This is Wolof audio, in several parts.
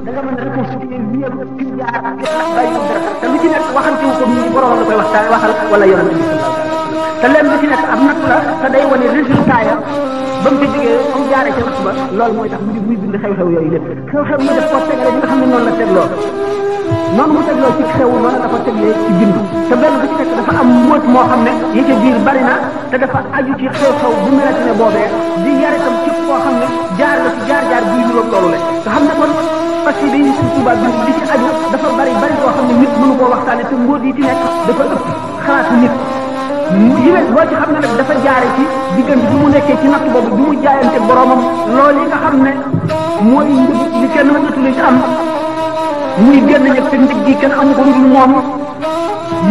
da nga mën a reconstituer wéer fi jaar bàyyi dara te lu ci nekk waxante wu ko ni borom la koy waxal wala yonent bi sallallahu alayhi wasallam te leen lu ci nekk am natt la te day wane résultat ya ba mu ci jógee am jaaree ca natt ba loolu mooy tax muy bind xew-xew yooyu lépp xew-xew yi def ko tegale bi nga xam ne noonu la tegloo noonu mu tegloo ci xew noonu dafa teglee ci bind te benn bu ci nekk dafa am mbóot moo xam ne yi ca biir bari na te dafa aju ci xew-xew bu melati ne boobee di yar itam ci koo xam ne jaar la ci jaar-jaar bii ñu loolu la nga xam ne kon parce que dañuy suñ tubaab bi li ci aju dafa bari koo xam ne nit mënu koo waxtaane te mbóot yi ci nekk dafa ëpp xalaatu nit yi ne boo ci xam ne nag dafa jaare ci diggante bi mu nekkee ci natt boobu bi mu jaayante boromam loolu yi nga xam ne mooy li kenn mënatule ci am muy génn ñëpp te njëg gi kenn amu ko lu dul moom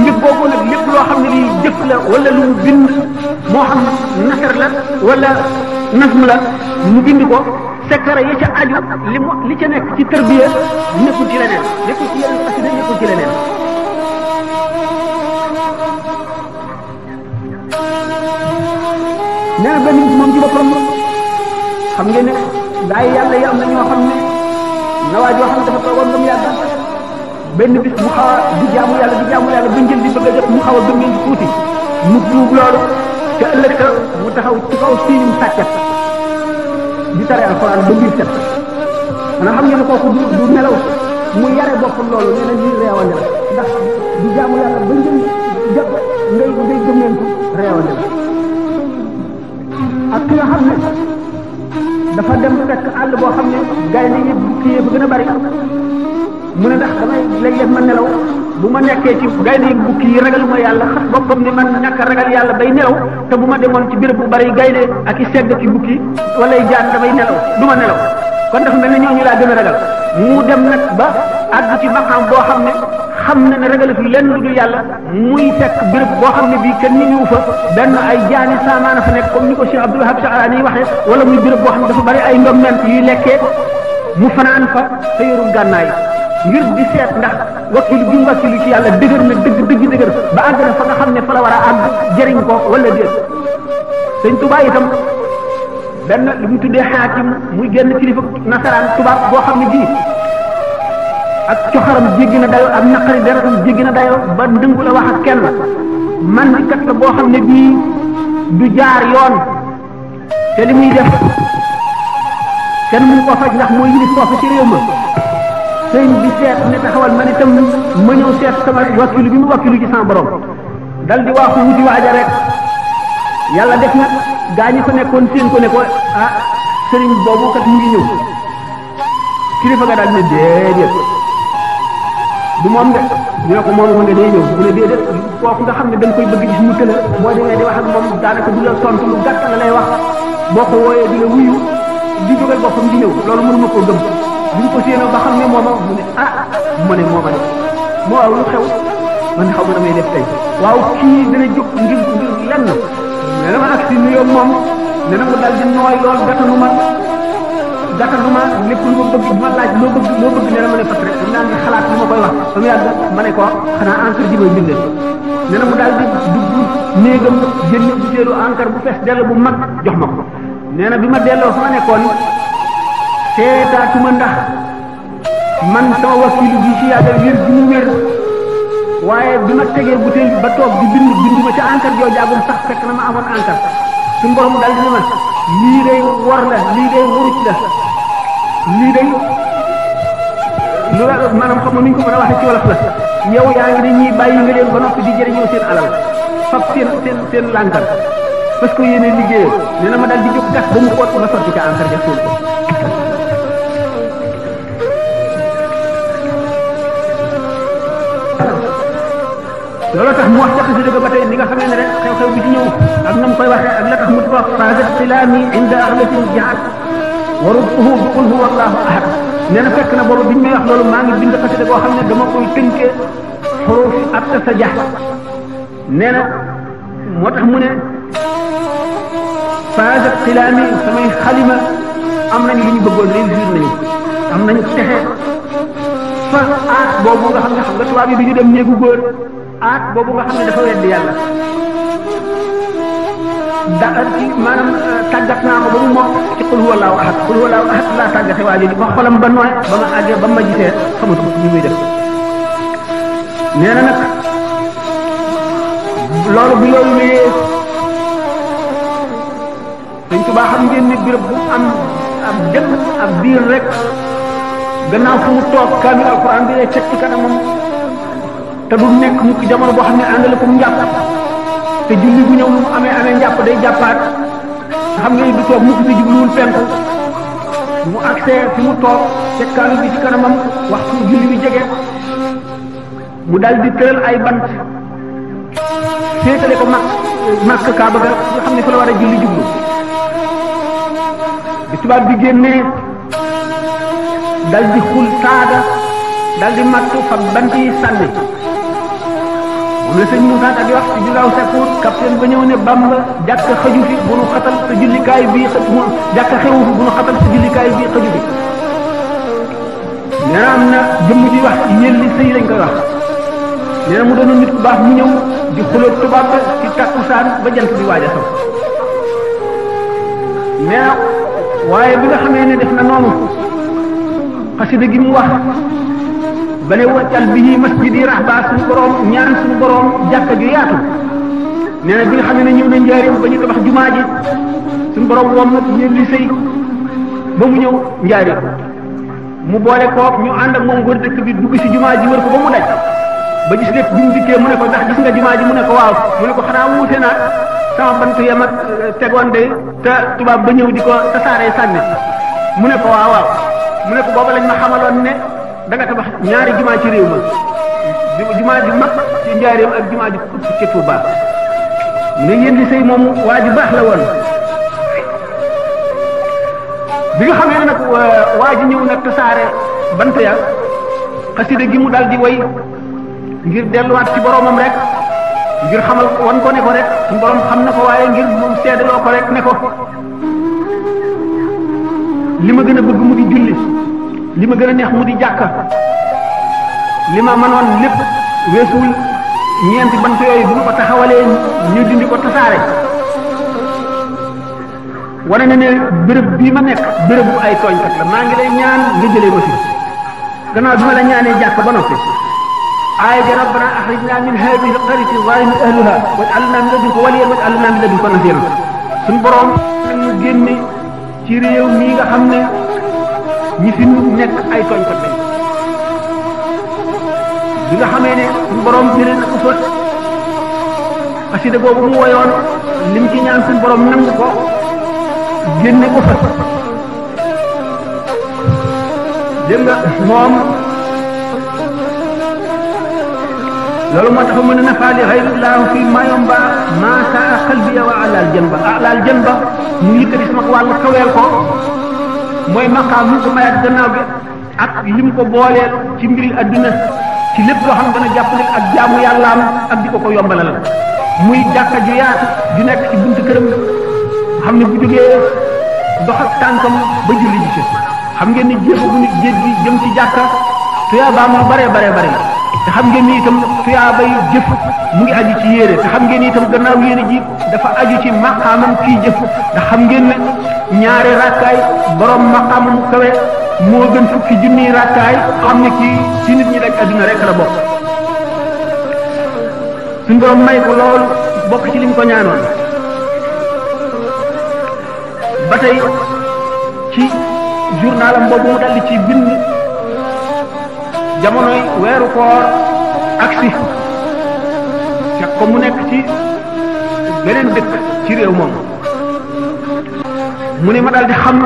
njëg boobu nag lépp loo xam ne lii jëf la wala lu mu bind moo xam nasar la wala nasm la mu bind ko secret yi ca aju li ca nekk ci tërbiya nekkul ci leneen nekkul ci yeneen asida nekkul ci leneen nee na benn nit moom ci boppam xam ngeen ne gaa yi yàlla yi am na ñoo xam ne nawaa joo xam ne dafa toogoon ba mu yàgg benn bis mu xaw a di jaamu yàlla ba njël di bëgg a jot mu xaw a gëmmeen tuuti mu tuub loolu te ëllëg sa mu taxaw ci kaw siiñum sàccat di tare alxuraan ba biir set maanaam xam ngeen ne kooku du nelaw mu yare boppam loolu nee na lii reewande la ndax di jaamu yàlla ba njël jot ngay gëmmeen ko reewande la ak ki nga xam ne dafa dem fekk àll boo xam ne gaynde yi bukki yi fa gën a bari mu ne ndax damay léeg-léeg ma nelaw bu ma nekkee ci gaynde yi bukki yi ragaluma yàlla xas boppam ni man ñàkk a ragal yàlla bay nelaw te bu ma demoon ci béréb bu bari gaynde ak i segg ki bukki wala i jaan damay nelaw du ma nelaw kon dafa mel ne ñooñu laa gën a ragal mu dem nag ba àgg ci maqaam boo xam ne xam na ne ragal fi lenn lu dul yàlla muy fekk béréb boo xam ne bii kenn ni ñëw fa benn ay jaani saamaana fa nekk comme ni ko Cheikh Abdul Wahab Sha'rani yi waxee wala muy béréb boo xam ne dafa bari ay ndoment yuy lekkee mu fanaan fa te yorul gànnaay ngir di seet ndax wakkilu bi mu wakkilu ci yàlla dëgër na dëgg ba àgg na fa nga xam ne fa la war a àgg jëriñ ko wala déet sëñ Tuubaa itam benn lu mu tuddee xaakim muy génn kilifa nasaraan tubaab boo xam ne bii ak coxaram jéggi na dayo ak naqari deretam jéggi na dayo ba ndëngu la wax ak kenn man di kat la boo xam ne bii du jaar yoon te li muy def kenn mënu ko faj ndax mooy yilif foofu ci réew ma sëñ bi seet ne taxawal man itam ma ñëw seet sama wakkilu bi mu wakkilu ci sama borom dal di waaxu wuti waaja rek yàlla def na gaa ñi ko nekkoon seen ko ne ko ah sëriñ boobu kat mu ngi ñëw kilifa ga daal ne déedéet du moom de ñu ne ko moom nga day ñëw mu ne déedéet kooku nga xam ne da nga koy bëgg gis mu tëla boo demee di wax ak moom daanaka du la tontu lu gàtt la lay wax boo ko wooyee di la wuyu di jógal boppam di ñëw loolu mënuma koo gëm bi ñu ko séenoo ba xam ne mooma mu ne ah mu ne mooma de moo waaw lu xew man xaw ma damay def tey waaw kii dana jóg ngir lenn nee na ma ak si nuyoo moom nee na mu dal di nooy lool gàttanu ma lépp lu ma bëgg ma laaj loo bëgg nee na ma ne fas rek dañ naan di xalaat lu ma koy wax ba mu yàgg ma ne ko xanaa encre ji may bindee nee na mu daal di dugg néegam jënd butéelu encre bu fees dell bu mag jox ma ko nee na bi ma delloo fa ma nekkoon seetaatuma ndax man sama wakilu bi ci yàlla wér bi mu wér waaye bi ma tegee butéel ba toog di bind ma ca encre jooju agum sax fekk na ma amoon encre suñu borom daal di ne ma lii day wor la lii day wuruj la lii day lu la maanaam xam nga nuñ ko mën a waxee ci wolof la yow yaa ngi ne ñii bàyyi nga leen ba noppi di jëriñoo seen alal fab seen lànkar parce que yéene liggéeyal nee na ma daal di jóg gas ba mu xoot ma sotti ca encre ja suul ko loolu tax mu wax ca xasida ga ba tey ni nga xamee ne rek xew-xew bi ci ñëw ak na mu koy waxee ak la tax mu di ko wax faasat xilaami inda axlatin jaat warutuhu bi qul huwa allahu ahad nee na fekk na boobu biñ may wax loolu maa ngi bind xasida boo xam ne dama koy tënkee xuruf ak sa jax nee na moo tax mu ne faasat xilaami samay xalima am nañu li ñu bëggoon réussir nañu am nañu texe fa aat boobu nga xam nga tubaab yi du ñu dem néegu góor aat boobu nga xam ne dafa weddi yàlla ci maanaam tàggat naa ko ba mu mokk ci qul huwallahu ahad laa tàggate waa jooju ba xolam ba nooy ba ma àggee ba ma gisee xamatu ko ñu muy def nee na nag loolu bi loolu wéyee Sëñ Tuubaa xam ngeen ni béréb bu am ab jëkk ab diir rek gannaaw fu mu toog kaamil alquran bi lay teg ci kanamam te du nekk mukk jamono boo xam ne àndale ko mu njàpp te julli bu ñëw mu amee njàpp day jàppaat xam nga du toog mukk te jubluwul penku mu accès fi mu toog teg kaamil bi ci kanamam waxtu julli bi jege mu dal di tëral ay bant féetale ko màkk kaaba ga nga xam ne fa la war a julli jublu bi tubaab bi génnee dal di xul saaga dal di matt fa bant yi sànni moom la sëñ Moussa di wax ci Juraaw Secour capitaine ba ñëw ne Bamba jàkk xëju fi bu nu xatal sa jullikaay bii jàkk xewu fi bu nu xatal sa jullikaay bii xëju fi nee na am na jëmm ji wax yelli sëy lañ koy wax nee na mu doon nit ku baax mu ñëw di xulóog tubaab ba ci takkusaan ba jant bi waaj a saw nee na waaye bi nga xamee ne def na noonu xasida gi mu wax ba ne waccal bihi masjidi rahba suñu borom ñaan suñu borom jàkka ju yaatu nee na bi nga xamee ne ñëw na njaareem ba ñu tabax jumaa ji suñu borom woom nag ñeen li sëy ba mu ñëw njaareem mu boole koog ñu ànd ak moom wër dëkk bi dugg si jumaa ji wër ko ba mu daj ba gis lépp bi mu dikkee mu ne ko ndax gis nga jumaa ji mu ne ko waaw mu ne ko xanaa wuute naa sama bant yam ak tegoon de te tubaab ba ñëw di ko tasaaree sànni mu ne ko waaw waaw mu ne ko booba lañ ma xamaloon ne da nga tabax ñaari jumaa ci réew ma jumaa ju mag ci njaareem ak jumaa ju ci Tuuba ne yéen li sëy moom waa ju baax la woon bi nga xamee ne nag waa ji ñëw nag tasaare bant ya xasida gi mu dal di way ngir delluwaat ci boromam rek ngir xamal wan ko ne ko rek suñu borom xam na ko waaye ngir moom seedaloo ko rek ne ko li ma gën a bëgg mu di julli li ma gën a neex mu di jàkka li ma mënoon lépp weesuwul ñeenti bant yooyu bu ñu ko taxawalee ñu dindi ko tasaare wane na ne béréb bii ma nekk béréb bu ay tooñkat la maa ngi lay ñaan nga jëlee ma fi gannaaw bi ma la ñaanee jàkk ba noppi aaya ja rabbana axrijna min hadihi alqaryati zalimi ahluha waj'alna min ladunka waliyan waj'alna min ladunka nasiran suñu borom ñu génne ci réew mii nga xam ne ñi fi nekk ay tooñkat lañ bi nga xamee ne suñu borom jëlee na ko fa xasida boobu mu woyoon lim ci ñaan suñu borom nangu ko génne ko fa dégg nga moom loolu moo tax mu ne nafaali xayrillaahu fi mayomba maa saa qalbiya wa alal janba mu yëkkati sama wàll kaweel ko mooy maqaam mu ko mayaat gannaaw bi ak lim ko booleel ci mbiri adduna ci lépp loo xam ne dana jàppale ak jaamu yàllaam ak di ko ko yombalal muy jàkka ju yaatu ju nekk ci buntu këram xam ne bu jógee dox ak tànkam ba julli ji ci xam ngeen ni jéego bu nit jéggi jëm ci jàkka tuyaabaam lu bare te xam ngeen ni itam tuyaabay jëf mu ngi aju ci yéene te xam ngeen ni itam gannaaw yéene ji dafa aju ci maqaamam kii jëf ndax xam ngeen ne ñaari rakkaay borom maqaamam mu kawe moo gën fukki junniy rakkaay xam ne kii ci nit ñi rek adduna rek la bokk suñ borom may ko loolu bokk ci lim ko ñaanoon ba tey ci journalam boobu mu daldi ci bind jamonoy weeru koor aksi fekk ko mu nekk ci beneen dëkk ci réew moom mu ne ma daldi xam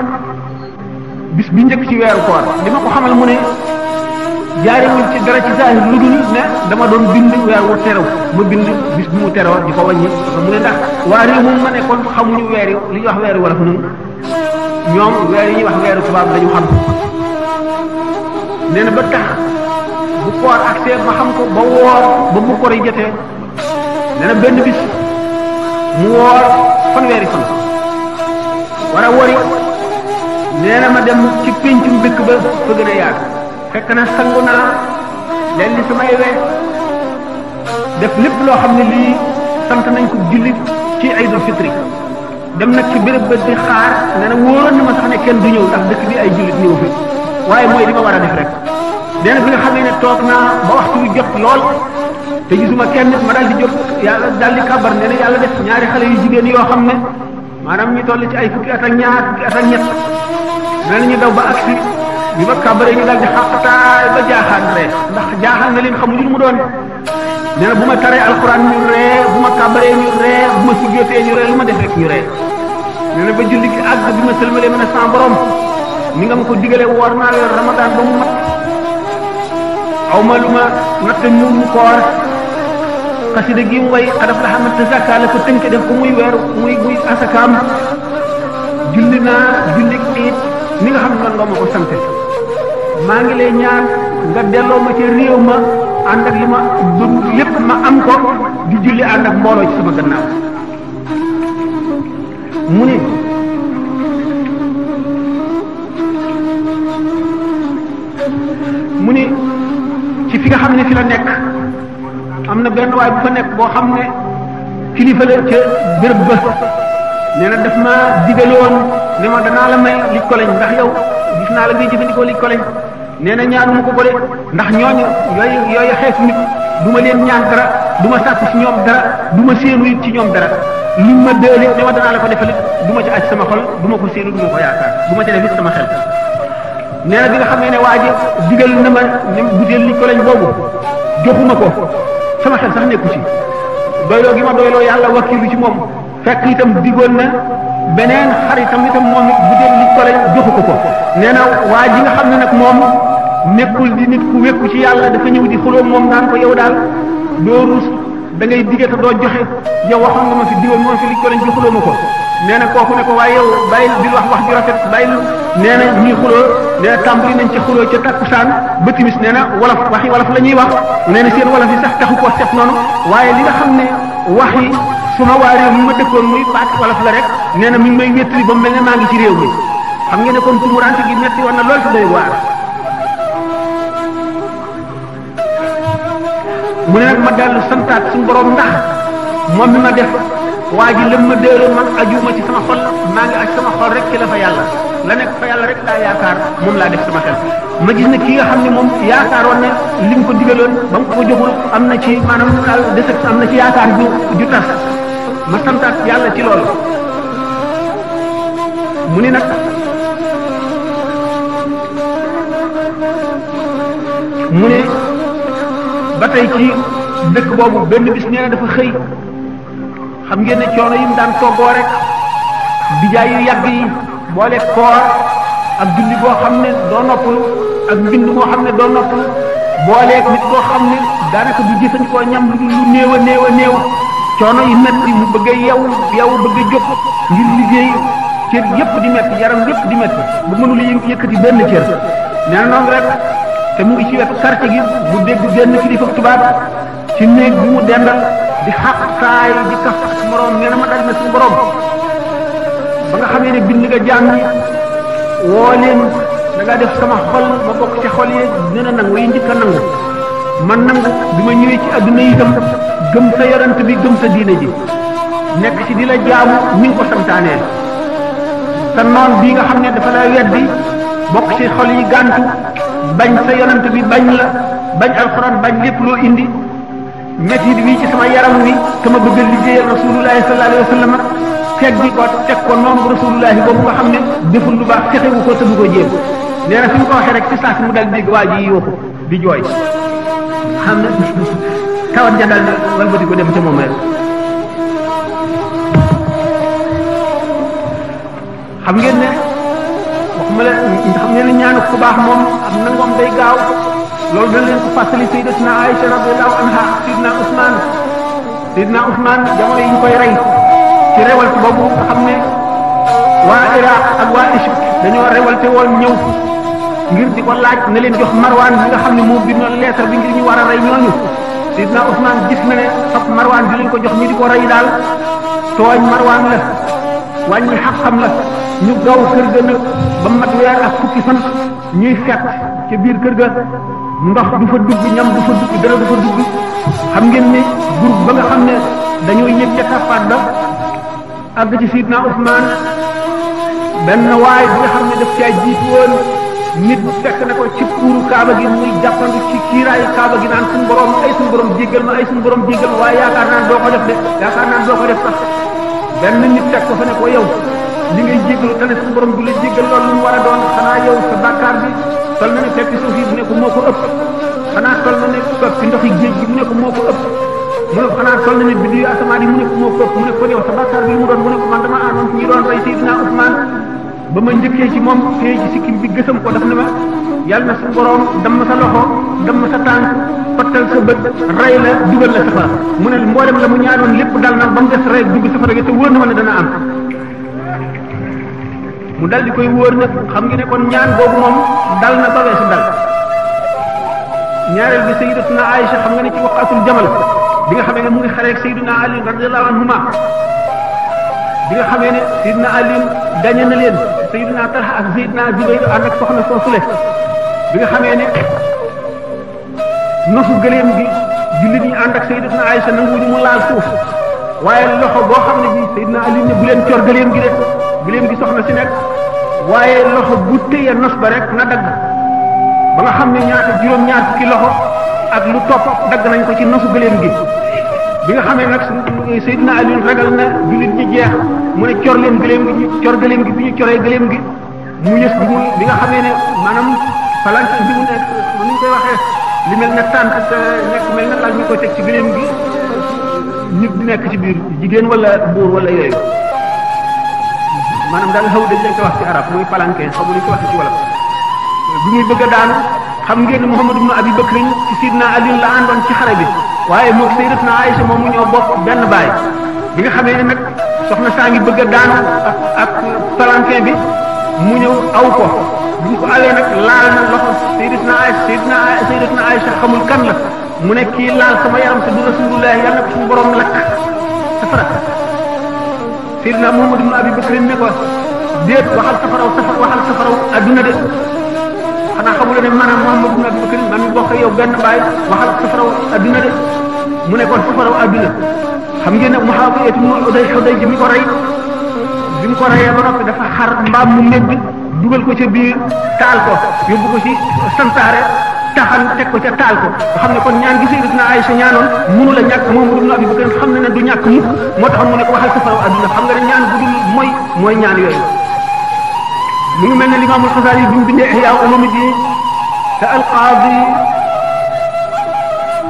bis bi njëkk ci weeru koor li ma ko xamal mu ne jaarewul ci dara ci zahir lu dul ne dama doon bind weer wu terew ma bind bis bi mu teroo di ko wàññi mu ne ndax waa réew moom ma nekkoon xamuñu weer yi li ñuy wax weeri wolof noonu ñoom weer yi ñuy wax weeru tubaab lañu xam nee na ba tax bu koor accès ma xam ko ba woor ba bu koor yi jotee nee na benn bis mu woor fanweeri fan war a wori nee na ma dem ci péncum dëkk ba fa gën a yaatu fekk na sangu naa leen li samay we def lépp loo xam ne lii sant nañ ko jullit ci Aydul Fitri dem nag ci béréb ba di xaar nee na wóoroon na ma sax ne kenn du ñëw ndax dëkk bi ay jullit ñëw fi waaye mooy li ma war a def rek nee na bi nga xamee ne toog naa ba waxtu wi jot lool te gisuma kenn ma daal di jóg yàlla daal di kabar nee na yàlla def ñaari xale yu jigéen yoo xam ne maanaam ñu toll ci ay fukki at ak ñaar fukki at ak ñett nee na ñu daw ba agsi bi ma kabaree ñu daal di xaqataay ba jaaxaan ree ndax jaaxaan na leen xamuñu lu mu doon nee na bu ma taree alxuraan ñu ree bu ma kabaree ñu ree bu ma sujjóotee ñu ree lu ma def rek ñu ree nee na ba julli gi àgg bi ma sëlmalee ma ne sama borom ni nga ma ko digalee woor naa weer ramadan ba mu mat aw ma lu ma natt mu koor xasida gi mu way xadaf la xamante zakka la ko tënk def ko muy weer muy asakaam julli naa julli it ni nga xam ne noonu nga ma ko sante maa ngi lay ñaan nga delloo ma ci réew ma ànd ak li ma dund lépp ma am ko di julli ànd ak mbooloo ci sama gannaaw mu ni ci fi nga xam ne fi la nekk am na benn waay bu fa nekk boo xam ne kilifa la ca béréb ba nee na daf ma digaloon ne ma danaa la may lij ko lañ ndax yow gis naa la ngay jëfandikoo lij ko lañ nee na ñaanuma ko ko de ndax ñooñu yooyu xeetu nit du ma leen ñaan dara du ma sàkku ci ñoom dara du ma séenu it ci ñoom dara luñ ma dële ne ma danaa la ko defalit du ma ci aj sama xol du ma ko séenu du ma ko yaakaar du ma ci def it sama xel nee na bi nga xamee ne waa ji digal na ma ne butéel lij ko lañ boobu joxuma ko sama xel sax nekku ci doyloo gi ma doyloo yàlla wakkilu ci moom fekk itam digoon na beneen xaritam itam moom it bu dee li ko lañ joxu ko nee na waa ji nga xam ne nag moom nekkul di nit ku wekku ci yàlla dafa ñëw di xuloo moom naan ko yow daal doo ruus da ngay dige te doo joxe yow waxoon nga ma fi digoon moom fi li ko lañ joxuloo ma ko nee na kooku ne ko waaye yow bàyyil di wax ju rafet bàyyil nee na ñuy xuloo nee na tàmbali nañ ci xuloo ca takkusaan ba timis nee na wolof waxi wolof la ñuy wax nee na seen wolof yi sax taxu koo set noonu waaye li nga xam ne waxi suma waa réew mi ma dëkkoon muy baat wolof la rek nee na mi ngi may wéttali ba mu mel ne maa ngi ci réew mi xam ngeen ne comme tumurante gi metti woon na lool fi doy waar mu ne nag ma dellu santaat suñu borom ndax moom mi ma def waa ji lëm ma déeroon man ajuma ci sama xol maa ngi aj sama xol rek ci la fa yàlla la nekk fa yàlla rek laa yaakaar moom laa def sama xel ma gis ne kii nga xam ne moom yaakaaroon ne li mu ko digaloon ba mu ko joxul am na ci maanaam daal deset am na ci yaakaar ju tas ma santaat yàlla ci loolu mu ni nag mu ne ba tey ci dëkk boobu benn bis nee na dafa xëy xam ngeen ne coono yi mu daan toggoo rek dijaay yu yàgg yi boole koor ak julli boo xam ne doo noppalu ak mbind moo xam ne doo noppalu booleeg nit koo xam ne daanaka du jëfandikoo ñam lu néew a néew a néew coono yi metti mu bëgg a yow bëgg a jóg ngir liggéey cër yëpp di metti yaram yëpp di metti bu mënul yëkkati benn cër nee na noonu rek te mu ngi ci wetu quartier gi bu dégg benn kilifa tubaab ci néeg bi mu dendal di xaq saay di kaf ak morom nee na ma dal na suñu borom ba nga xamee ne bind nga jaam ñi woo leen da nga def sama xol ma bokk ci xol yi nee na nangu yi njëkk a nangu man nangu bi ma ñëwee ci adduna yi itam gëm sa yorant bi gëm sa diine ji nekk ci di la jaamu ni nga ko santaanee sa noon bii nga xam ne dafa la weddi bokk ci xol yi gàntu bañ sa yonent bi bañ la bañ alxuraan bañ lépp loo indi métit wi ci sama yaram wi sama bëgg a liggéeyal rasulullahi sallallahu alayhi wa sallam teg gi ko teg ko noonu rasulullahi boobu nga xam ne deful lu baax fexewu ko te du ko jéem nee na fi mu ko waxee rek ci saa si mu dal dégg waa ji yooxu di jooy xam ne tawat ja dal walbati ko dem ca moom rek xam ngeen ne waxuma la xam ngeen ne ñaanu ku baax moom am na ngoom day gaaw loolu dañ leen ko fàttali sayyidatuna Aïcha radiyallahu anha Seydina Ousmane jamono yi ñu koy rey ci révolte boobu nga xam ne waa Iraq ak waa Égypte dañoo révolté woon ñëw ngir di ko laaj na leen jox Marwan bi nga xam ne moo bindoon lettre bi ngir ñu war a rey ñooñu Seydina Ousmane gis na ne fab Marwan bi lañ ko jox ñu di ko rey daal tooñ Marwan la wàññi xaqam la ñu gaw kër ga nag ba mat weer ak fukki fan ñuy fekk ca biir kër ga ndox du fa dugg ñam du fa dugg dara du fa dugg xam ngeen ni groupe ba nga xam ne dañoo yëg ca tappaat ba àgg ci Sidna Ousmane benn waay bi nga xam ne daf caa jiitu woon nit fekk na ko ci puuru kaaba gi muy jàppandu ci kiiraayu kaaba gi naan suñu borom ay suñu borom jéggal ma ay suñu borom jéggal ma waaye yaakaar naan doo ko def de yaakaar naan doo ko def sax benn nit fekk ko fa ne ko yow li ngay jéggalu te ne suñu borom du la jéggal loolu lu mu war a doon xanaa yow sa bàkkaar bi tol na ne fekk suuf yi mu ne ko moo ko ëpp xanaa tol na ne fekk ci ndoxi géej gi mu ne ko moo ko ëpp mu ne ko xanaa tol na ne biddi yu asamaan yi mu ne ko moo ko ëpp mu ne ko yow sa bàkkaar bi mu doon mu ne ko man dama àndoon fi ñu doon rey Seydina Ousmane ba ma njëkkee ci moom téye ci sikkim bi gësam ko daf ne ma yàlla na suñu borom damm sa loxo damm sa tànk pattal sa bët rey la dugal la safara mu ne mboolem la mu ñaanoon lépp dal na ba mu des rey dugg safara gi te wóor na ma ne dana am mu dal di koy wóor nag xam nga ne kon ñaan boobu moom dal na ba weesu dal ñaareel bi sayyidatuna Aïcha xam nga ne ci waqatul jamal bi nga xamee ne mu ngi xareeg sayyiduna Ali radiyallahu anhuma bi nga xamee ne sayyiduna Ali gañe na leen sayyiduna Talha ak sayyiduna Zubayr ànd ak soxna soosule bi nga xamee ne nosu gëleem gi jullit ñi ànd ak sayyidatuna Aïcha nanguwuñu mu laal suuf waaye loxo boo xam ne bii sayyiduna Ali ne bu leen cor gëleem gi de gëleem gi soxna si nekk waaye loxo bu téye nos ba rek na dagg ba nga xam ne ñaata juróom-ñaar fukki loxo ak lu topp dagg nañ ko ci nosu gëleem gi bi nga xamee nag Seydina Ali ragal na jullit ñi jeex mu ne cor leen gëleem gi ñu cor gëleem gi bi ñu coree gëleem gi mu yës bi nga xamee ne maanaam palanque bi mu nekk nu ñu koy waxee li mel ne tànn ak nekk mel na laal ñu koy teg ci gëleem gi nit di nekk ci biir jigéen wala buur wala yooyu maanaam daal xaw dañ leen ko wax ci arab mooy palanque xamu ñu ko wax ci wolof bi muy bëgg a daanu xam ngeen ne Muhammad ibn Abi Bakr ci Sidna Ali la àndoon ci xare bi waaye moom Sayyidatuna Aïcha moom mu ñoo bokk benn baay bi nga xamee ne nag soxna saa ngi bëgg a daanu ak palanquin bi mu ñëw aw ko bi mu ko awee nag laal na loxo Sayyidatuna Aïcha xamul kan la mu ne kii laal sama yaram te du Rasulullah yàlla na ko suñu borom lakk safara Sayyidna Muhammad ibn Abi Bakr ne ko déet waxal safaraw adduna de xanaa xamul ne maanaam Muhammad ibn Abi Bakr man mi bokk yow benn baay waxal safaraw adduna de mu ne kon safaraw adduna xam ngeen ne Muawiya ibn Hudayj mi ko rey bi mu ko reyee ba noppi dafa xar mbaam mu medd dugal ko ca biir taal ko yóbbu ko ci santaare taxan teg ko ca taal ko nga xam ne kon ñaan gi Sayyidatuna Aïcha ñaanoon mënu la ñàkk Muhammad ibn Abi Bakr xam na ne du ñàkk mukk moo taxoon mu ne ko waxal safaraw adduna xam nga ne ñaan bu dul mooy ñaan yooyu mu ngi mel ne Imaamul Xasaali bi mu bindee Ihya Ulumuddin te Alqaadi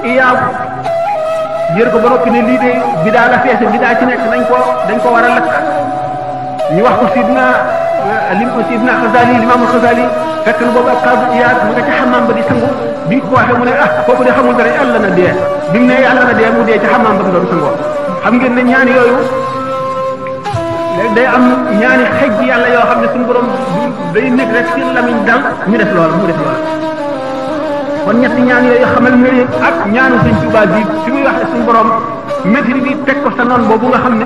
Iyaad yër ko ba noppi ne lii de bidaa la feese bidaa ci nekk dañ ko war a lakk ñu wax ko Sidna Xasaali Imaamul Xasaali fekk na boobu Alqaadi Iyaad mu nga ca xamaam ba di sangu bi ko waxee mu ne kooku de xamul dara yàlla na dee bi mu ne yàlla na dee mu dee ca xamaam ba mu doon sangoo xam ngeen ne ñaan yooyu léegi day am ñaani xej yàlla yoo xam ne suñu borom day nekk rek ci lamiñ dal ñu def loola mu def loola kon ñetti ñaan yooyu xamal nga leen ak ñaanu Sëñ Tuubaa bi fi muy wax suñu borom métti bi teg ko sa noon boobu nga xam ne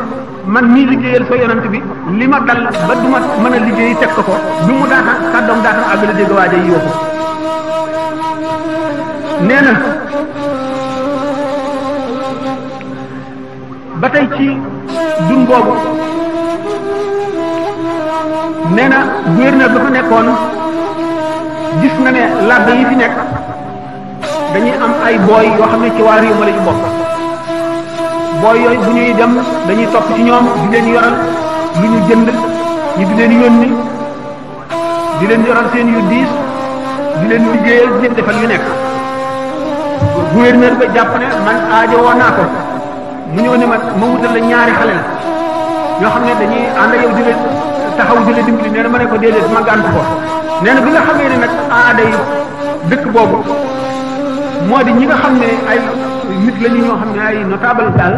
man mii liggéeyal sa yonent bi li ma dal ba du ma mën a liggéey teg ko bi mu daata kàddoom daata àggale dégg waa day yóbbu nee na ba tey ci dun boobu nee na gouverneur ba fa nekkoon gis na ne labbe yi fi nekk dañuy am ay booy yoo xam ne ci waa réew ma la ñu bokk booy yooyu bu ñuy dem dañuy topp ci ñoom di leen yoral lu ñu jënd ñu di leen yónni di leen yoral seen yu diis di leen liggéeyal di leen defal yu nekk gouverneur ba jàpp ne man aajo woon naa ko mu ñëw ne ma wutal la ñaari xale la ñoo xam ne dañuy ànd yow di leen taxaw di la dimbali nee na ma ne ko déedéet ma gànt ko nee na bi nga xamee ne nag aada yi dëkk boobu moo di ñi nga xam ne ay nit la ñu ñoo xam ne ay notable daal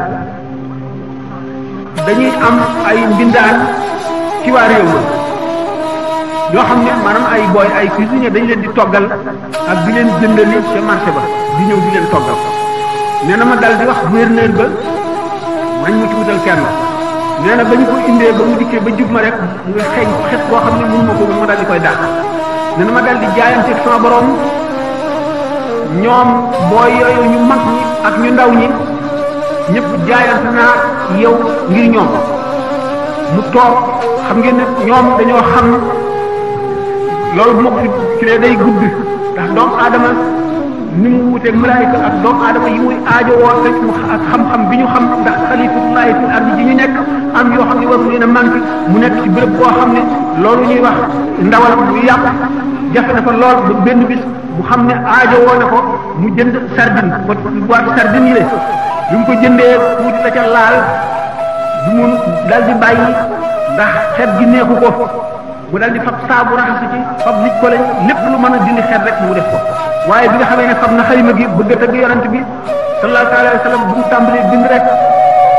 dañuy am ay mbindaan ci waa réew ma ñoo xam ne maanaam ay booy ay cuisinier dañ leen di toggal ak di leen jëndali ca marché ba di ñëw di leen toggal nee na ma dal di wax gouverneur ba mañ mu ci wutal kenn nee na ba ñu ko indee ba mu dikkee ba jub ma rek nga xeeñ xet boo xam ne mënu ma ko ma dal di koy dàq nee na ma dal di jaayanteeg sama borom ñoom booy yooyu ñu mag ñi ak ñu ndaw ñi ñëpp jaayante naa yow ngir ñoom mu toog xam ngeen ne ñoom dañoo xam loolu bu ma ko fi day gudd ndax doomu aadama ni mu wuteeg malaayika ak doomu aadama yi muy aajo woon rek mu ak xam-xam bi ñu xam ndax xalifatullahi fil ardi ji ñu nekk am yoo xam ne waru leen a manqué mu nekk ci béréb boo xam ne loolu ñuy wax ndawal bu yàq jafe na fa lool ba benn bis mu xam ne aajo woo na ko mu jënd sardine ba boîte sardine yi le bi mu ko jëndee tuuti la ca laal du mun dal di bàyyi ndax xet gi neexu ko mu dal di fab saabu raxasu ci fab nit ko lañ lépp lu mën a dindi xet rek mu def ko waaye bi nga xamee ne fab na xalima gi bëgg a tëgg yonent bi sallallahu alayhi wa sallam bu mu tàmbalee bind rek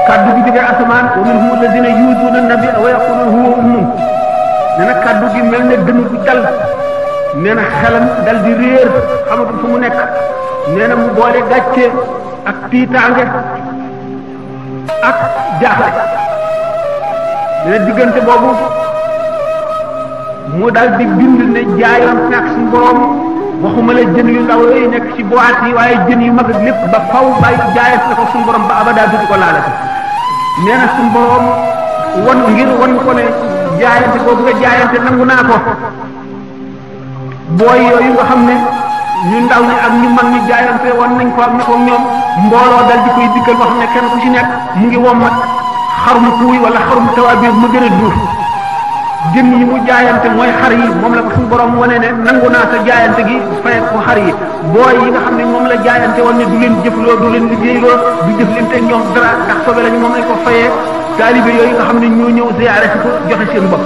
kaddu gi jógee asamaan wa minhum alladina yuuzuuna nabiyya wa yaquluuna huwa ummun nee na kaddu gi mel ne dënn bu dal nee na xelam dal di réer xamatul fu mu nekk nee na mu boole gàcce ak tiitaange ak jaaxle nee na diggante boobu mu dal di bind ne jaayoon nak suñu borom waxuma la jën yu ndaw yooyu nekk ci boîte yi waaye jën yu mag ak lépp ba faw bàyyi jaayante na ko suñu borom ba abada du ko laalati nee na suñu borom wan ko ne jaayante boobu nga jaayante nangu naa ko booy yooyu nga xam ne ñu ndaw ñi ak ñu mag ñi jaayante wan nañ ko ak ne ko ñoom mbooloo dal di koy dikkal boo xam ne kenn ku ci nekk mu ngi wommat xarum kuuy wala xarum tawaabir mu gën a duuf jën yi mu jaayante mooy xar yi moom la ko suñu borom wane ne nangu naa sa jaayante gi fay ko xar yi booy yi nga xam ne moom la jaayante woon ne du leen jëfloo du leen liggéeyloo du jëflante ak ñoom dara ndax sobe lañu moom lañ ko fayee taalibe yooyu nga xam ne ñoo ñëw ziyaare si ko joxe seen bopp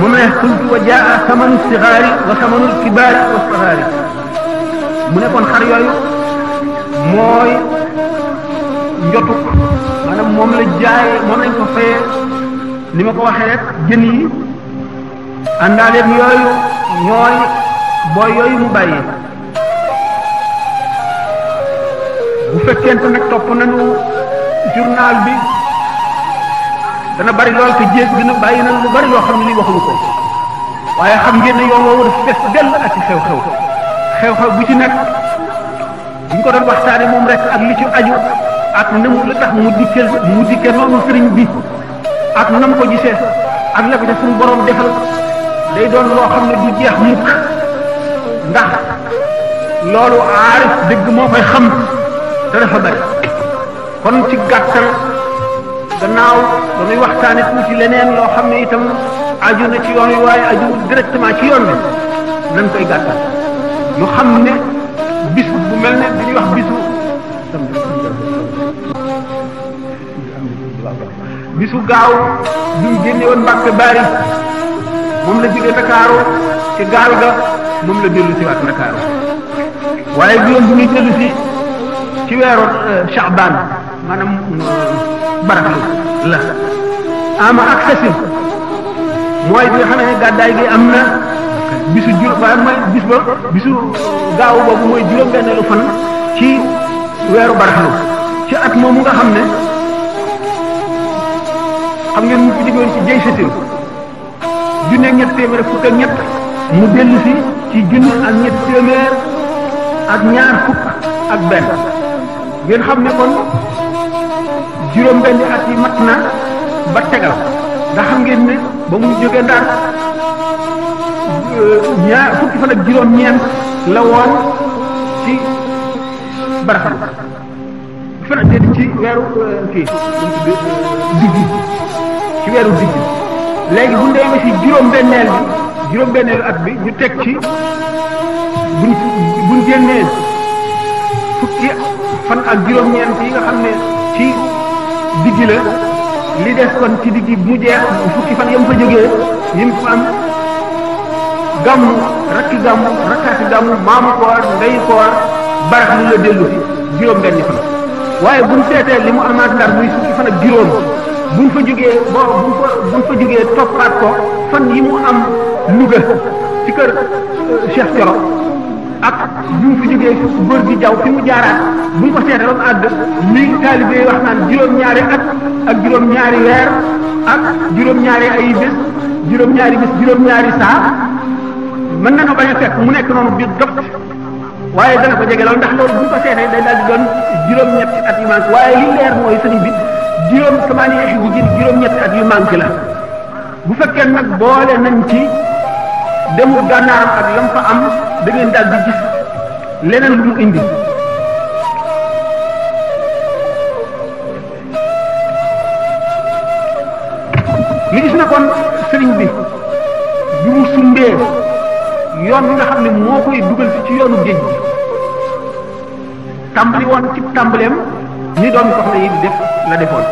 moom ne qultu wa jaa samanu sigaari wa samanu kibaari wa sagaari mu ne kon xar yooyu mooy njotuk maanaam moom la jaay moom lañ ko fayee ni ma ko waxee rek jën yi àndaaleem yooyu ñooy booy yooyu mu bàyyi bu fekkente nag topp nañu journal bi dana bari lool te jéeg dina bàyyi na lu bari loo xam ne li waxuñu ko waaye xam ngeen ne yoon woowu dafa fees dell ak ci xew-xew bu ci nekk buñ ko doon waxtaane moom rek ak li ci aju ak na mu la tax mu dikkee noonu sëriñ bi ak nam ko gisee ak la ko ca suñu borom defal day doon loo xam ne du jeex mukk ndax loolu aarif dëgg moo koy xam te dafa bari kon ci gàttal gannaaw dañuy waxtaane tuuti leneen loo xam ne itam aju na ci yoon wi waaye aju directement ci yoon bi nañ koy gàttal ñu xam ne bis bu mel ne dañuy wax bisu gaaw bi mu génne woon Mbàkke Bari moom la jóge Ndakaaru ci gaal ga moom la dellu si waat Ndakaaru waaye bi yoon bu muy dellu si ci weeru Sha'ban maanaam baraxlu la ama ak sasin mooy bi nga xam ne gàddaay gi am na bisu bisu gaaw boobu mooy juróom-benneelu fan ci weeru baraxlu ci at moomu nga xam ne xam ngeen mu ko jógewoon ci jëy sasin junne ñett téeméer fukk ak ñett mu dellu si ci junne ak ñett téeméer ak ñaar fukk ak benn ngeen xam ne kon juróom benni at yi mat na ba tegal nga xam ngeen ne ba mu jóge Ndar fukki fan ak juróom-ñeent la woon ci baraxlu fan ak ci weeru diggi ci weeru diggi léegi bu ndee ci juróom-benneelu at bi ñu teg ci buñ génnee fukki fan ak juróom-ñeent yi nga xam ne ci diggi la li des kon ci diggi mu jeex fukki fan yam fa jógee yim fa am gàmmu rakkaati gàmmu maamu koor ndeyu koor baraxlu la dellu si juróom-benni fan waaye buñ seetee li mu amaat Ndar muy fukki fan ak juróom buñ fa jógee toppaat ko fan yi mu am Louga ci kër Cheikh Thioro ak bi mu fi jógee góor gi jaw fi mu jaaraat buñ ko seetee ba mu àgg li taalibe yi wax naan juróom-ñaari at ak juróom-ñaari weer ak juróom-ñaari ay bés juróom-ñaari bés juróom-ñaari saa mën nañoo bañ a fekk mu nekk noonu bi dopt waaye dana ko jege lool ndax loolu bu ñu ko seetee day daal di doon juróom-ñetti at yu manqué waaye li leer mooy sëriñ bi juróom-ñetti at yu manqué la bu fekkee nag boole nañ ci demu gànnaaram ak lam fa am da ngeen daal di gis leneen lu mu indi li gis na kon sëriñ bi mu sumbee yoon bi nga xam ne moo koy dugal ci yoonu géej gi tàmbali woon ci tàmbaleem ni doomi soxna yi di def la defoon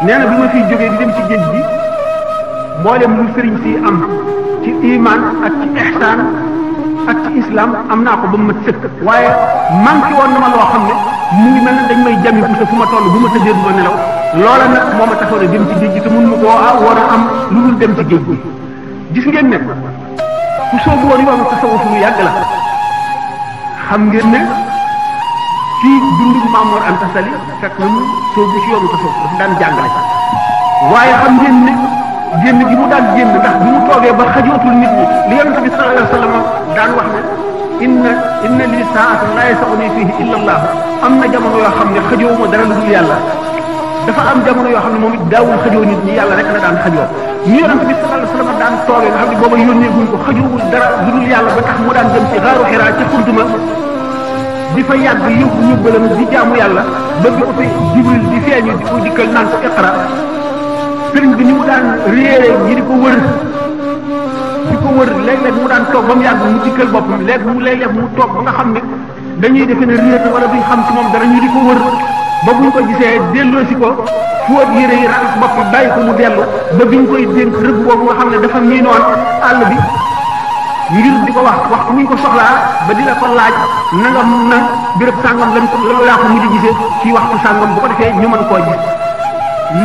nee na bi ma fiy jógee di dem ci géej gi mboolem lu sëriñ si am ci iman ak ci ihsaan ak ci islam am naa ko ba mu mat sëkk waaye manqué woon na ma loo xam ne mu ngi mel ne dañ may jami poussé fu ma toll bu ma tëjee du ma nelaw loola nag moo ma taxoon a dem ci géej gi te mun ma koo war a am lu dul dem ci géej gi gis ngeen ne ku soobu woon yoonu tasawuf lu yàgg la xam ngeen ne ci dundu Maam Mor Anta Sali fekk na mu soobu ci yoonu tasawuf dafa daan jàngale waaye xam ngeen ne génn gi mu daan génn ndax bi mu toogee ba xajootul nit ñi li yonent bi sallallahu alayhi wa sallam daan wax ne inna li saa'atin laa yasa'uni fihi illa Allah am na jamono yoo xam ne xajoowuma dara lu dul yàlla dafa am jamono yoo xam ne moom it daawul xajoo nit ñi yàlla rek la daan xajoo ñu yonent bi sallallahu alayhi wa sallam daan toogee nga xam ne booba yónnee guñ ko xajoowul dara lu dul yàlla ba tax mu daan dem ci xaaru Xiraa ci xuntuma di fa yàgg yóbbu yóbbalam di jaamu yàlla ba bi ko fi Jibril di feeñu di ko dikkal naan ko iqra sëriñ bi ni mu daan réeré ñi di ko wër léeg-léeg mu daan toog ba mu yàgg mu dikkal boppam léeg-léeg mu toog ba nga xam ne dañuy defe ne réer wala duñ xam ci moom dara ñu di ko wër ba buñ ko gisee delloosi ko fóot yére yi raxas bopp bàyyi ko mu dellu ba biñ koy dénk rëbb boobu nga xam ne dafa miinoon àll bi ngir di ko wax waxtu muñ ko soxlaa ba di la ko laaj nangam na béréb sàngam lan laa ko mujj gisee ci waxtu sàngam bu ko defee ñu mën koo gis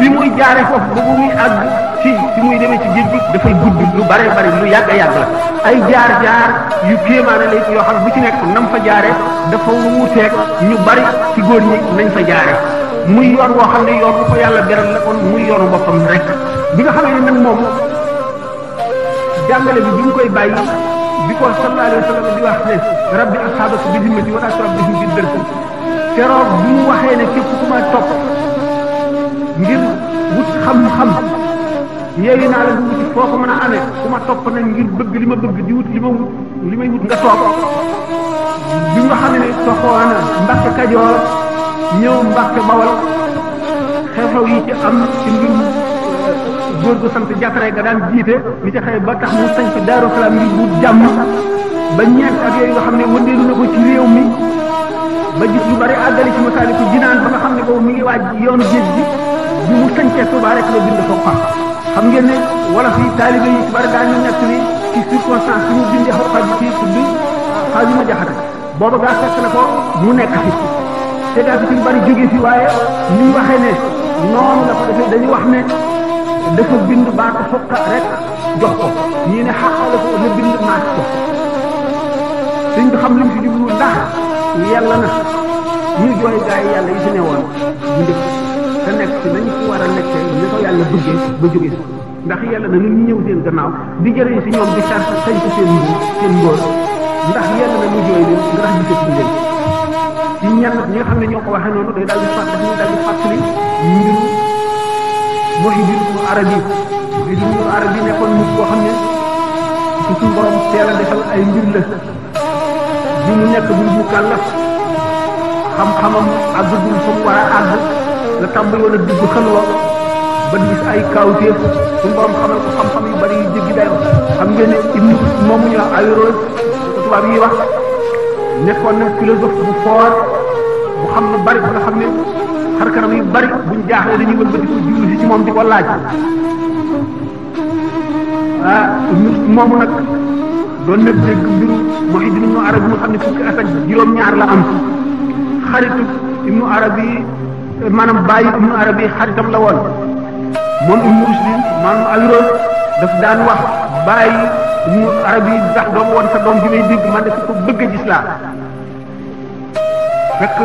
li muy jaare foofu ba bu muy àgg ci muy demee ci géej gi dafay gudd lu bare bare lu yàgg a yàgg la ay jaar yu kéemaane la yoo xam ne bu ci nekk nam fa jaare dafa wuuteeg ñu bari ci góor ñi nañ fa jaare muy yoon woo xam ne yoon bu ko yàlla beral la kon muy yoonu boppam rek bi nga xam ne nag moom jàngale bi mu koy bàyyi bi ko sallallahu alayhi wa sallam di wax ne rabbi ashabaka bi himmati wala turabbihim bi dërsi keroog bi mu waxee ne képp ku ma topp ngir wut xam-xam yeeyu naa la nga wuti foo ko mën a amee ku ma topp nag ngir bëgg li ma bëgg di wut li may wut nga toog bi nga xam ne toxoona Mbàkke Kajoor ñëw Mbàkke Bawal xew-xew yi ci am ci mbirum góor gu sant jàkkare ga daan jiite li ci xëy ba tax mu sañ fi Daaru Salaam ngir wut jàmm ba ñeent ak yooyu nga xam ne wëndeelu na ko ci réew mi ba gis lu bari àggali ci Masaalikul Jinaan ba nga xam ne boobu mi ngi waaj yoonu géej gi bi mu sañcee Tuubaa rek la bind foofu xam ngeen ne wala fi taalibe yi ci bari daañu nekk ni ci circonstance bi mu bindee xorxaaj ci tudd Xaadima Jaxate booba gaa fekk na ko mu nekk fi te gaa fi ci bari jógee fi waaye ni ñu waxee ne noonu la ko defee dañuy wax ne dafa bind baatu xoqa rek jox ko ñii ne xaqale ko la bind maas ko suñ bi xam li mu si jublu ndax yàlla na ñuy jooy gaa yi yàlla yi fi newoon bu njëkk te nekk ci nañ ci war a nekkee ni ko yàlla bëggee ba jógee si ndax yàlla na ñu ñëw seen gannaaw di jëriñ si ñoom di charge sañ ko seen mbóor ndax yàlla na mu jooy leen nga tax gisatuñ leen ci ñenn ñi nga xam ne ñoo ko waxee noonu day daal di fàtt dañuy daal di fàttali mbiru Muhyiddin Ibn Arabi nekkoon nit koo xam ne ci suñu borom teel a defal ay mbir la bi mu nekk bu mu kàllaf xam-xamam àggagul fa mu war a àgg la tàmbali woon a dugg xalwa ba di gis ay kaawteef suñu borom xamal ko xam-xam yu bari yu jéggi dayoo xam ngeen ne Ibnu moomu ñu wax Averroès ko tubaab yi wax nekkoon na philosophe bu fort bu xam lu bari ba nga xam ne xar kanam yu bari buñ jaaxlee dañuy wël ba di ko jublu si ci moom di ko laaj moomu nag doon na dégg mbiru Muhyiddin Ibn Arabi mu xam ne fukki at ak juróom-ñaar la am xaritu Ibn Arabi maanaam bàyyi Ibn Arabi xaritam la woon moom Ibn Rushd maanaam Averroès daf daan wax bàyyi Ibn Arabi ndax doom woon sa doom bi may dégg man dafa ko bëgg a gis laa fekk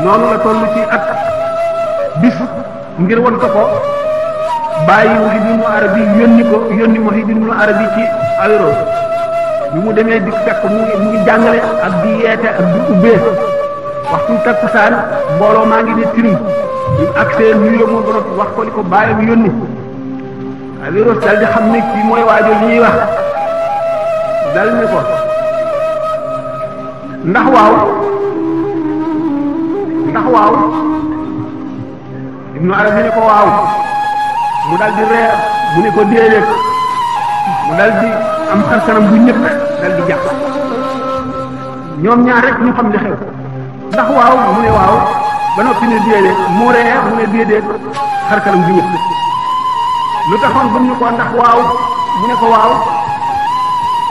noonu la toll ci at bis ngir won ko ko bàyyi Muhyiddin Ibn Arabi yónni Muhyiddin Ibn Arabi ci Averroès bi mu demee di fekk mu ngi jàngale ak di yeete ak di ubbee waxtu takkusaan mbooloo maa ngi ne tirim ñu accès nuyoo moo borom wax ko li ko bàyyam yónni Averroès dal di xam ne kii mooy waajoo li ñuy wax dal ni ko ndax waaw Ibnu Arabi ne ko waaw mu dal di reer mu ne ko déedéet mu dal di am xar kanam bu ñëpp dal di jàpp ñoom ñaar rek ñu xam li xew ndax waaw mu ne waaw ba noppi ne déedéet mu reer mu ne déedéet xar kanam bu ñëpp lu taxoon bu ñu ko ndax waaw mu ne ko waaw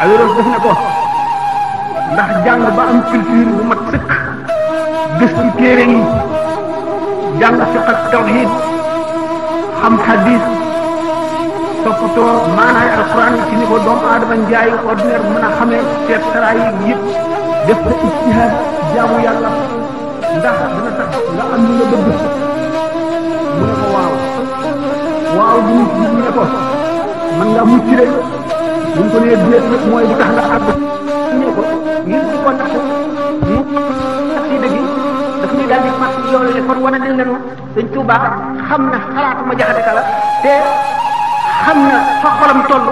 Averroès def ne ko ndax jàng ba am culture bu mat sëkk gëstu téere yi jàng fiqh ak tawhid xam hadith toppatoo maanaay alquran ci ni ko doomu aadama njaay ordinaire mën a xamee seet saraay yi yëpp def ko ijtihaad jaamu yàlla ndax dina tax nga am li nga bëgg mu ne ko waaw bu ñu ne ko man nga mucc rek bu ñu ko nee déet nag mooy di tax nga àgg ne ko ngir di ko natt mu si dëgg daf ñuy daal di fàtt yoolu le kon wane nañ leen Sëñ Tuuba xam na xalaatu ma jaxate kala te xam na fa xolam toll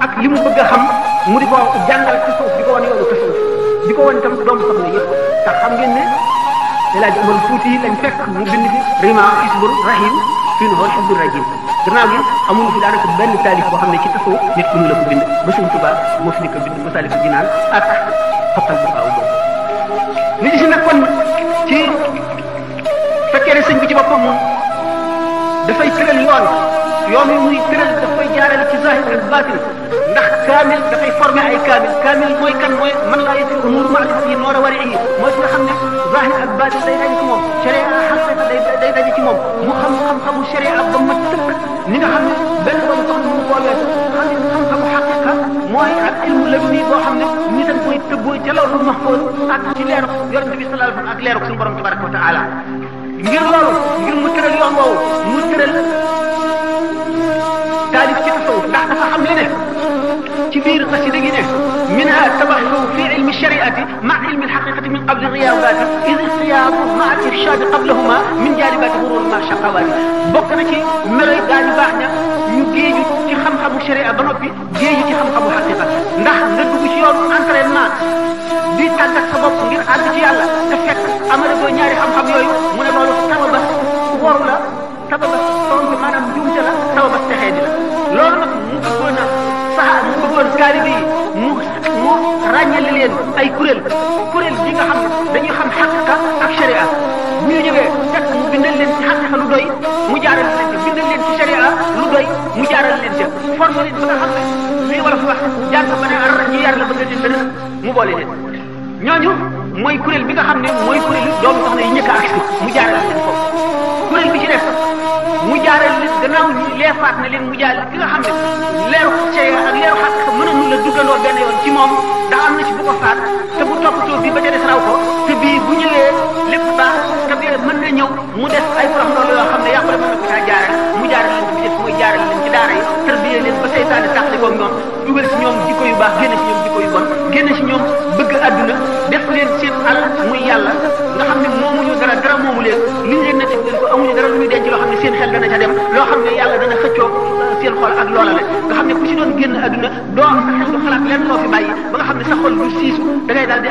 ak li mu bëgg a xam mu di ko jàngal ci suuf di ko wan yoonu tasawuf di ko wan itam doomu soxna yëpp tax xam ngeen ne El Hadj Omar Fuuti lañ fekk mu bind fi rima Hizbur Rahim fii noonu Hizbur Rajim gannaaw gi amuñu fi daanaka benn taalif boo xam ne ci tasawuf nit ku ñu la ko bind ba Sëñ Tuuba moo fi ni ko bind Masaalikul Jinaan ak xoqal bu baaw boobu li ci nag kon ci fekkee ne sëñ bi ci boppam dafay tëral yoon yi muy tëral daf koy jaarale ci zahir ak baatin ndax kaamil dafay formé ay kaamil mooy kan mooy man laa yëg umur maarifat yi noor a war a yi mooy ki nga xam ne zahir ak baatin day daje ci moom sharia xaqiqa day daje ci moom mu xam-xamu sharia ba mat sëkk ni nga xam ne benn boobu sax mu boobee xam-xamu xaqiqa mooy ak ilmu laduni boo xam ne nit ak koy tëbboo ca lawhul mahfuz ak ci leeru yonent bi sallallahu alayhi wa sallam ak leeru suñu borom tabaraka wa taala ngir loolu ngir mu tëral yoon woowu mu tëral taalif ci tasawuf ndax dafa xam li ne ci biir xasida gi ne minha tabaxu fi ilmi shariati ma ilmi alxaqiqati min qabli riyaadati id ixtiyaabu ma irshadi qablahuma min jaalibati xurur ma shaqawaati bokk na ci meloy gaa ñu baax ña ñu géeju ci xam-xamu sharia ba noppi géeju ci xam-xamu xaqiqa ndax nga dugg ci yoonu entraînement di tàggat sa bopp ngir àgg ci yàlla te fekk amale doo ñaari xam-xam yooyu mu ne loolu sababa waru la sababa tontu maanaam njuumte la sababa texee di la loolu nag mu bëggoon a sax mu bëggoon taalibe yi mu ràññale leen ay kuréel yi nga xam dañuy xam xaqiqa ak sharia bu ñu jógee fekk mu bindal leen ci xaqiqa lu doy mu jaaral leen ci bindal leen ci sharia lu doy mu jaaral leen ca formé leen ba nga xam ne lii wala fi wax jàng ba ne ar ñu yar la bëgg a dina mu boole leen ñooñu mooy kuréel bi nga xam ne mooy kuréelu doomu soxna yi ñëkk a agsi mu jaaral leen foofu kuréel bi ci def mu jaaral leen gannaaw ñu leefaat na leen mu jaaral ki nga xam ne leeru sharia ak leeru xaq mënoon la duggandoo benn yoon ci moom daa am na ci bu ko faat te bu toppatoo bii ba ca des raw ko te bii bu ñëwee lépp baax te bee mën na ñëw mu def ay prof loolu yoo xam ne yàqu la mën na ko caa jaaral mu jaaral leen ci def mooy jaaral leen ci daara yi tarbiyee leen ba seytaane taxali koog ñoom dugal ci ñoom jikko yu baax génn ci ñoom jikko yu bon génn ci ñoom bëgg àdduna def leen seen alal muy yàlla nga xam ne moomuñu dara moomu leen li ñu leen na def leen ko amuñu dara lu ñuy denc loo xam ne seen xel dana ca dem loo xam ne yàlla dana xëccoo seen xol ak loola la nga xam ne ku ci doon génn àdduna doo sa xel du xalaat lenn loo fi bàyyi ba nga xam ne sa xol du siisu da ngay daal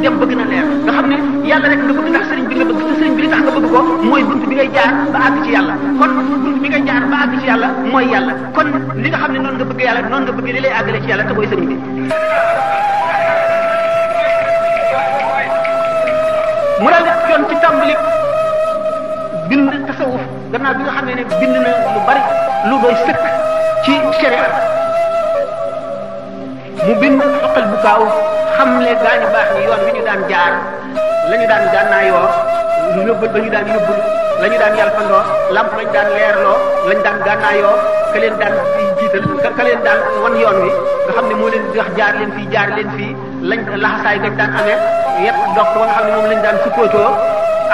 dem bëgg na leer nga xam ne yàlla rek nga bëgg ndax sëriñ bi nga bëgg te sëriñ bi li tax nga bëgg ko mooy bunt bi ngay jaar ba àgg ci yàlla kon bunt bi ngay jaar ba àgg ci yàlla mooy yàlla kon li nga xam ne noonu nga bëgg yàlla noonu nga bëgg li lay àggale ci yàlla te mooy sëriñ bi mu daal di yoon ci tàmbali bind tasawuf gannaaw bi nga xam ne bind na lu bari lu doy sëkk ci sharia mu bind xoqal bu kaaw xamle gaañu baax ni yoon wi ñu daan jaar la ñu daan gànnaayoo yóbbal ba ñu daan yóbbul la ñu daan yalfandoo lamp lañu daan leerloo lañu daan gànnaayoo ka leen daan jiital ka leen daan wan yoon wi nga xam ne moo leen di wax jaar leen fii lañ laxasaay gañ daan amee yépp dox ba nga xam ne moom lañ daan suppootoo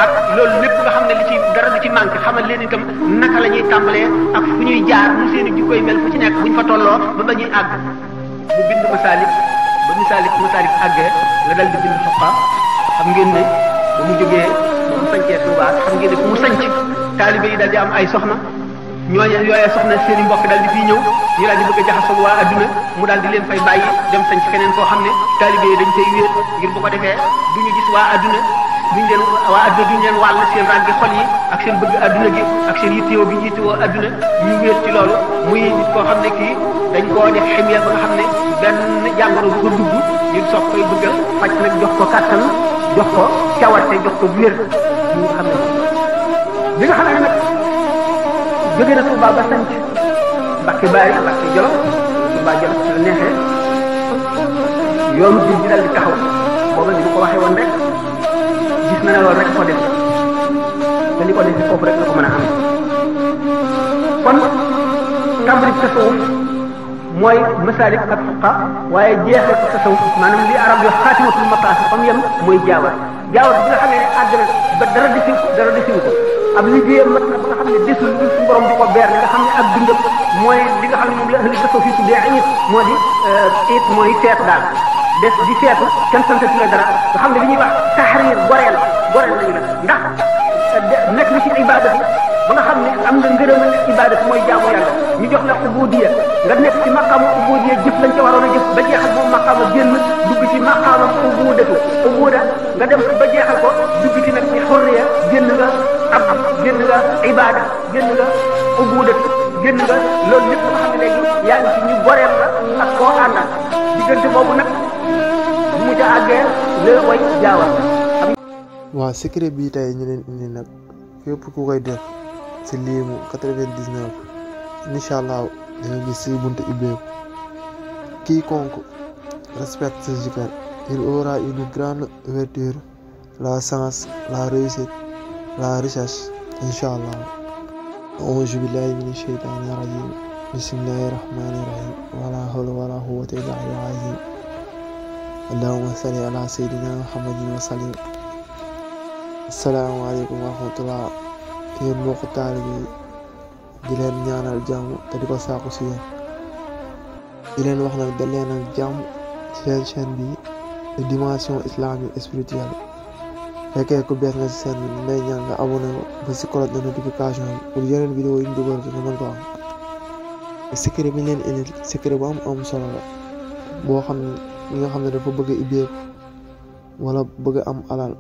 ak loolu lépp nga xam ne li ci dara du ci manqué xamal leen itam naka la ñuy tàmbalee ak fu ñuy jaar mu seen i jikkoy mel fu ci nekk buñ fa tolloo ba ñuy àgg mu bind Masaalik ba Masaalik àggee la dal di bind Xoqa xam ngeen ne ba mu jógee ba mu sañcee Tuubaa xam ngeen ne fu mu sañc taalibe yi dal di am ay soxna ñooñu yooyee soxna seen i mbokk dal di fii ñëw ñu daal di bëgg a jaxasoo waa adduna mu daal di leen fay bàyyi dem sañc feneen koo xam ne taalibe yi dañ fay wéet ngir bu ko defee duñu gis waa adduna duñ leen wàll seen ràggi xol yi ak seen bëgg adduna gi ak seen yittewoo gi yittewoo adduna ñu wéet ci loolu muy nit koo xam ne kii dañ koo def ximiya ba nga xam ne benn jàngoro bu ko dugg ñu soog koy bëgg a faj nag jox ko kàttan jox ko cawarte jox ko wér ñu nga xam ne bi nga xam ne nag jóge na Touba ba sanc Mbàkke Baari Mbàkke Jolof Touba Jolof la neexee yoonu jur gi dal di taxaw booba ni ma ko waxee woon rek gis na ne loolu rek ko def te li ko def foofu rek la ko mën a am kon tàmbali tasawuf mooy Masaalik ak Xoqa waaye jeexee ko tasawuf maanaam li arab yo xaatimatul maqaasid comme yem mooy jaawat jaawat bi nga xam ne àgg na ba dara desiwu ko ab liggéeyam mat na ba nga xam ne desul lu suñu borom di ko beer li nga xam ne ak dundam mooy li nga xam ne moom la ahli tasawuf fi tuddee it moo di it mooy seet daal des di seetu kenn santatu la dara nga xam ne li ñuy wax taxriir goreel lañu la ndax nekk na ci ibada bi ba nga xam ne am nga ngërëmal ibada mooy jaamu yàlla ñu jox la ubudiya nga nekk ci maqaama ubudiya jëf lañ ca waroon a jëf ba jeexal moom maqaama génn dugg ci maqaama ubuda nga dem ba jeexal ko dugg ci nag ci xurriya génn nga am génn nga ibada génn nga ubudatu génn nga loolu lépp nga xam ne léegi yaa ngi ci ñu goreel la ak koo àndal diggante boobu nag bu mu ca àggee la way jaawal. waaw secret bii tey ñu leen indi nag képp ku koy def si liimu 99 incha allah danga gis si buntu ubbeeku quiconque respecte ce zikr il aura une grande ouverture, la chance, la réussite, la recherche incha allah. auzu billahi mina shaytaani rajim bismillahi rahmani rahim wala hawla wala quwwata illa billahi azim allahumma salli ala sayyidina muhammadin wa sallim. asalaamaaleykum wa rahmatullah yéen mbokku taalibe yi di leen ñaanal jàmm te di ko saaku si yéen di leen wax nag da leen ak jàmm ci seen chaîne bi de dimension islamique spirituelle fekkee ku bees nga si chaîne bi may ñaan nga abonné ba si cloche de notification bi pour yeneen vidéo yi ñu dugal nga mën ko am. secret bi leen indil secret bu am solo la boo xam ne ñi nga xam ne dafa bëgg a ibbeeku wala bëgg a am alal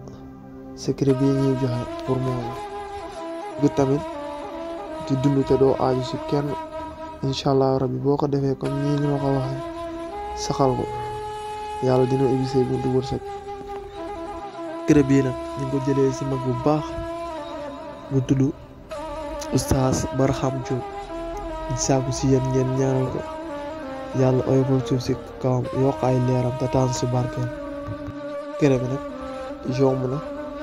secret bii ñuy joxe pour moom gi tamit di dund te doo aaju si kenn incha allah rabbi boo ko defee comme nii ni ma ko waxee saxal ko yàlla dina ubbi say buntu wërsëg. secret bii nag ñu ko jëlee si mag bu baax bu tudd Oustaz Barham Diop di saaku si yéen ngeen ñaanal ko yàlla oyofal suuf si kawam yokk ay leeram te taas si barkeem. secret bi nag yomb na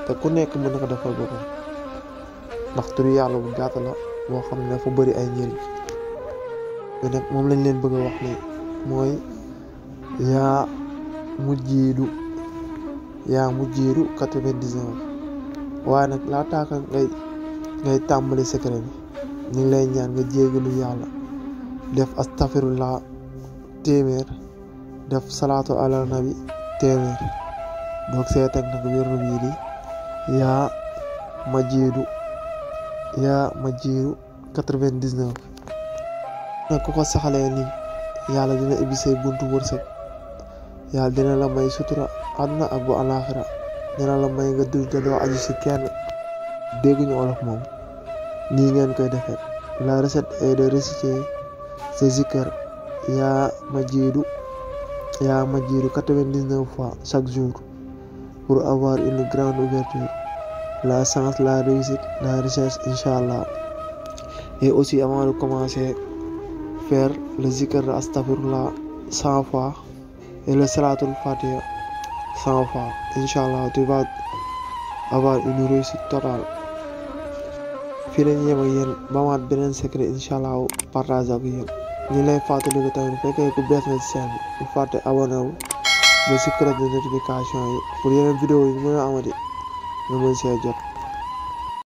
te ku nekk mën na ko defal boppam ndax turu yàlla bu gàtt la boo xam ne dafa bëri ay njëriñ te nag moom lañ leen bëgg a wax ni mooy yaa mujjiidu 99 waaye nag laataaka ngay tàmbali secret bi ñu ngi lay ñaan nga jégalu yàlla def astafirullah téeméer def salaatu ala nabi téeméer doog seet ak nag wérnu bii di yaa majiidu 99 nag ku ko saxalee ni yàlla dina ibbi say buntu wërsëg yàlla dina la may sutura àdduna ak bu alaaxira dina la may nga dund te doo aju si kenn. dégguñu olof moom nii ngeen koy defee la recette est de réciter ce zikr yaa majiidu 99 fois chaque jour pour avoir une grande ouverture, la chance, la réussite, la recherche, Inch'Allah. Et aussi avant de commencer, faire le zikr astaghfirullah 100 fois et le salatul fatiha 100 fois. Inch'Allah, tu vas avoir une réussite totale. fii la ñu yem ak yéen ba amaat beneen secret Inch'Allah partage ak yéen ñu lay fàttali ko tamit fekkee ku bees na ci chaîne bi bu fàtte abonné wu ba si cloche de notification yi pour yeneen vidéo yi mën a amati nga mën see jot.